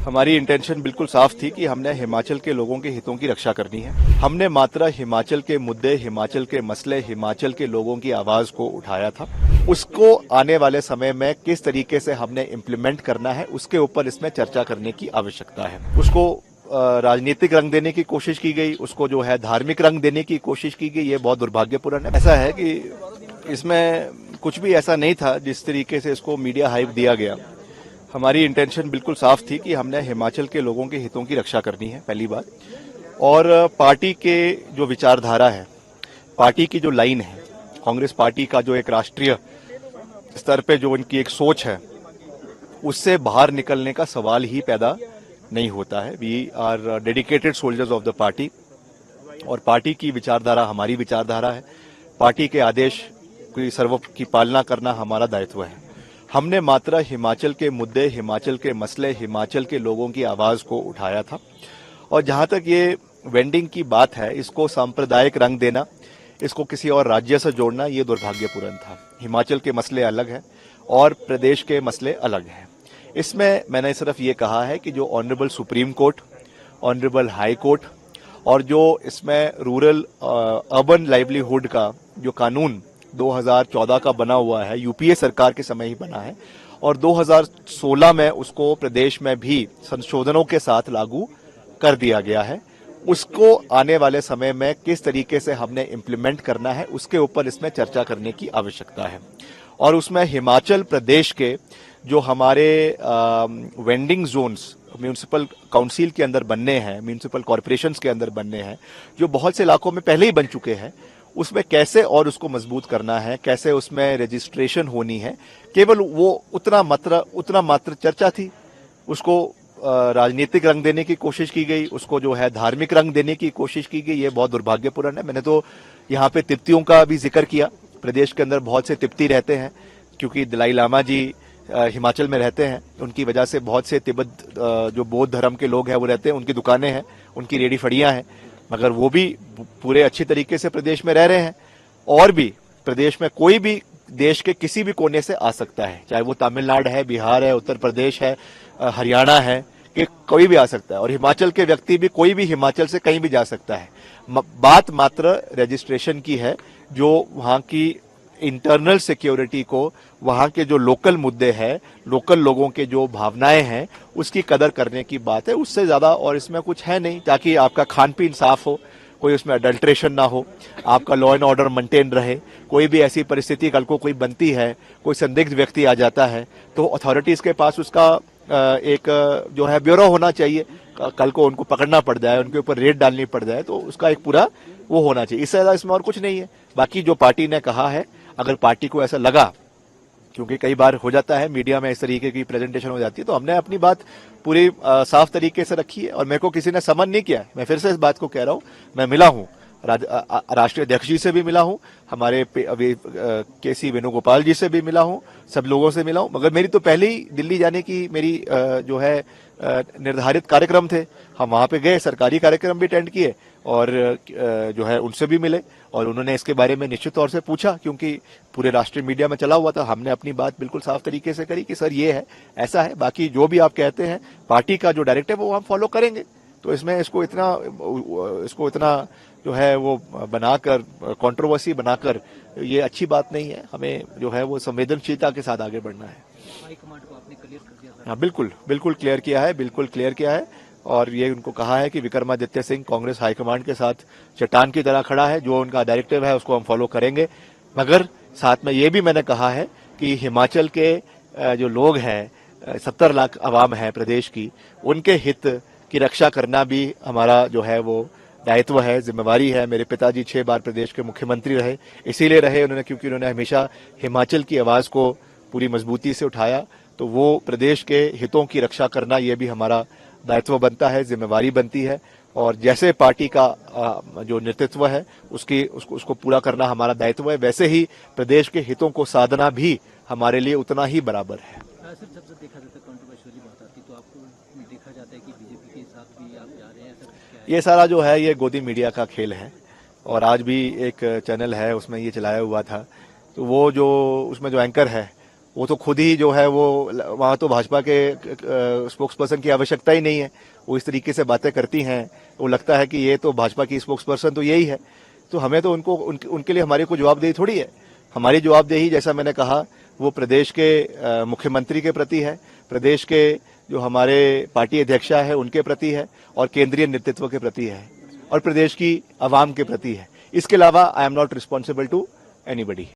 हमारी इंटेंशन बिल्कुल साफ थी कि हमने हिमाचल के लोगों के हितों की रक्षा करनी है। हमने मात्र हिमाचल के मुद्दे, हिमाचल के मसले, हिमाचल के लोगों की आवाज को उठाया था। उसको आने वाले समय में किस तरीके से हमने इम्प्लीमेंट करना है, उसके ऊपर इसमें चर्चा करने की आवश्यकता है। उसको राजनीतिक रंग देने की कोशिश की गई, उसको जो है धार्मिक रंग देने की कोशिश की गई, ये बहुत दुर्भाग्यपूर्ण है। ऐसा है कि इसमें कुछ भी ऐसा नहीं था जिस तरीके से इसको मीडिया हाइप दिया गया। हमारी इंटेंशन बिल्कुल साफ थी कि हमने हिमाचल के लोगों के हितों की रक्षा करनी है, पहली बात। और पार्टी के जो विचारधारा है, पार्टी की जो लाइन है, कांग्रेस पार्टी का जो एक राष्ट्रीय स्तर पे जो उनकी एक सोच है, उससे बाहर निकलने का सवाल ही पैदा नहीं होता है। We are dedicated soldiers of the party और पार्टी की विचारधारा हमारी विचारधारा है। पार्टी के आदेश की पालना करना हमारा दायित्व है। हमने मात्र हिमाचल के मुद्दे, हिमाचल के मसले, हिमाचल के लोगों की आवाज को उठाया था। और जहां तक ये वेंडिंग की बात है, इसको सांप्रदायिक रंग देना, इसको किसी और राज्य से जोड़ना, ये दुर्भाग्यपूर्ण था। हिमाचल के मसले अलग हैं और प्रदेश के मसले अलग हैं। इसमें मैंने सिर्फ ये कहा है कि जो honourable supreme court, honourable high court और जो इसमें रूरल अर्बन लाइवलीहुड का जो कानून 2014 का बना हुआ है, यूपीए सरकार के समय ही बना है और 2016 में उसको प्रदेश में भी संशोधनों के साथ लागू कर दिया गया है। उसको आने वाले समय में किस तरीके से हमने इम्प्लीमेंट करना है, उसके ऊपर इसमें चर्चा करने की आवश्यकता है। और उसमें हिमाचल प्रदेश के जो हमारे वेंडिंग जोन्स म्यूनिसिपल काउंसिल के अंदर बनने हैं, म्यूनिसिपल कॉर्पोरेशंस के अंदर बनने हैं, जो बहुत से इलाकों में पहले ही बन चुके हैं, उसमें कैसे और उसको मजबूत करना है, कैसे उसमें रजिस्ट्रेशन होनी है, केवल वो उतना मात्र चर्चा थी। उसको राजनीतिक रंग देने की कोशिश की गई, उसको जो है धार्मिक रंग देने की कोशिश की गई, ये बहुत दुर्भाग्यपूर्ण है। मैंने तो यहाँ पे तिब्बतियों का भी जिक्र किया। प्रदेश के अंदर बहुत से तिब्बती रहते हैं, क्योंकि दलाई लामा जी हिमाचल में रहते हैं, उनकी वजह से बहुत से तिब्बत जो बौद्ध धर्म के लोग हैं वो रहते हैं, उनकी दुकानें हैं, उनकी रेडी फड़ियां हैं, मगर वो भी पूरे अच्छी तरीके से प्रदेश में रह रहे हैं। और भी प्रदेश में कोई भी देश के किसी भी कोने से आ सकता है, चाहे वो तमिलनाडु है, बिहार है, उत्तर प्रदेश है, हरियाणा है, कि कोई भी आ सकता है। और हिमाचल के व्यक्ति भी, कोई भी हिमाचल से कहीं भी जा सकता है। बात मात्र रजिस्ट्रेशन की है, जो वहां की इंटरनल सिक्योरिटी को, वहां के जो लोकल मुद्दे हैं, लोकल लोगों के जो भावनाएं हैं, उसकी कदर करने की बात है। उससे ज्यादा और इसमें कुछ है नहीं, ताकि आपका खान पीन साफ हो, कोई उसमें अडल्ट्रेशन ना हो, आपका लॉ एंड ऑर्डर मेंटेन रहे। कोई भी ऐसी परिस्थिति कल को कोई बनती है, कोई संदिग्ध व्यक्ति आ जाता है, तो अथॉरिटीज के पास उसका एक जो है ब्यूरो होना चाहिए। कल को उनको पकड़ना पड़ जाए, उनके ऊपर रेड डालनी पड़ जाए, तो उसका एक पूरा वो होना चाहिए। इससे ज्यादा इसमें और कुछ नहीं है। बाकी जो पार्टी ने कहा है, अगर पार्टी को ऐसा लगा, क्योंकि कई बार हो जाता है मीडिया में इस तरीके की प्रेजेंटेशन हो जाती है, तो हमने अपनी बात पूरी साफ तरीके से रखी है। और मेरे को किसी ने समन नहीं किया, मैं फिर से इस बात को कह रहा हूं। मैं मिला हूं, राष्ट्रीय अध्यक्ष जी से भी मिला हूं, हमारे केसी वेणुगोपाल जी से भी मिला हूं, सब लोगों से मिला हूं। मगर मेरी तो पहले ही दिल्ली जाने की मेरी जो है निर्धारित कार्यक्रम थे। हम वहां पे गए, सरकारी कार्यक्रम भी अटेंड किए और जो है उनसे भी मिले, और उन्होंने इसके बारे में निश्चित तौर से पूछा, क्योंकि पूरे राष्ट्रीय मीडिया में चला हुआ था। हमने अपनी बात बिल्कुल साफ तरीके से करी कि सर ये है, ऐसा है। बाकी जो भी आप कहते हैं, पार्टी का जो डायरेक्टिव है वो हम फॉलो करेंगे। तो इसमें इसको इतना जो है वो बनाकर, कंट्रोवर्सी बनाकर, ये अच्छी बात नहीं है। हमें जो है वो संवेदनशीलता के साथ आगे बढ़ना है। हाईकमांड को आपने क्लियर कर दिया? हाँ, बिल्कुल क्लियर किया है। और ये उनको कहा है कि विक्रमादित्य सिंह कांग्रेस हाईकमांड के साथ चट्टान की तरह खड़ा है। जो उनका डायरेक्टिव है उसको हम फॉलो करेंगे। मगर साथ में ये भी मैंने कहा है कि हिमाचल के जो लोग हैं, 70 लाख आवाम है प्रदेश की, उनके हित की रक्षा करना भी हमारा जो है वो दायित्व है, जिम्मेवारी है। मेरे पिताजी 6 बार प्रदेश के मुख्यमंत्री रहे, इसीलिए रहे उन्होंने, क्योंकि उन्होंने हमेशा हिमाचल की आवाज को पूरी मजबूती से उठाया। तो वो प्रदेश के हितों की रक्षा करना, ये भी हमारा दायित्व बनता है, जिम्मेवारी बनती है। और जैसे पार्टी का जो नेतृत्व है उसको पूरा करना हमारा दायित्व है, वैसे ही प्रदेश के हितों को साधना भी हमारे लिए उतना ही बराबर है। सर, जब देखा जाता है कंट्रोवर्शियल बात आती, तो आपको देखा जाता है कि बीजेपी के साथ भी आप जा रहे हैं, सर? ये सारा जो है ये गोदी मीडिया का खेल है। और आज भी एक चैनल है, उसमें ये चलाया हुआ था। तो वो जो उसमें जो एंकर है, वो तो खुद ही जो है वो वहां तो भाजपा के स्पोक्स पर्सन की आवश्यकता ही नहीं है। वो इस तरीके से बातें करती हैं, वो लगता है कि ये तो भाजपा की स्पोक्स पर्सन तो यही है। तो हमें तो उनके लिए हमारी कोई जवाबदेही थोड़ी है। हमारी जवाबदेही, जैसा मैंने कहा, वो प्रदेश के मुख्यमंत्री के प्रति है, प्रदेश के जो हमारे पार्टी अध्यक्षा है उनके प्रति है, और केंद्रीय नेतृत्व के प्रति है, और प्रदेश की आवाम के प्रति है। इसके अलावा I am not responsible to anybody.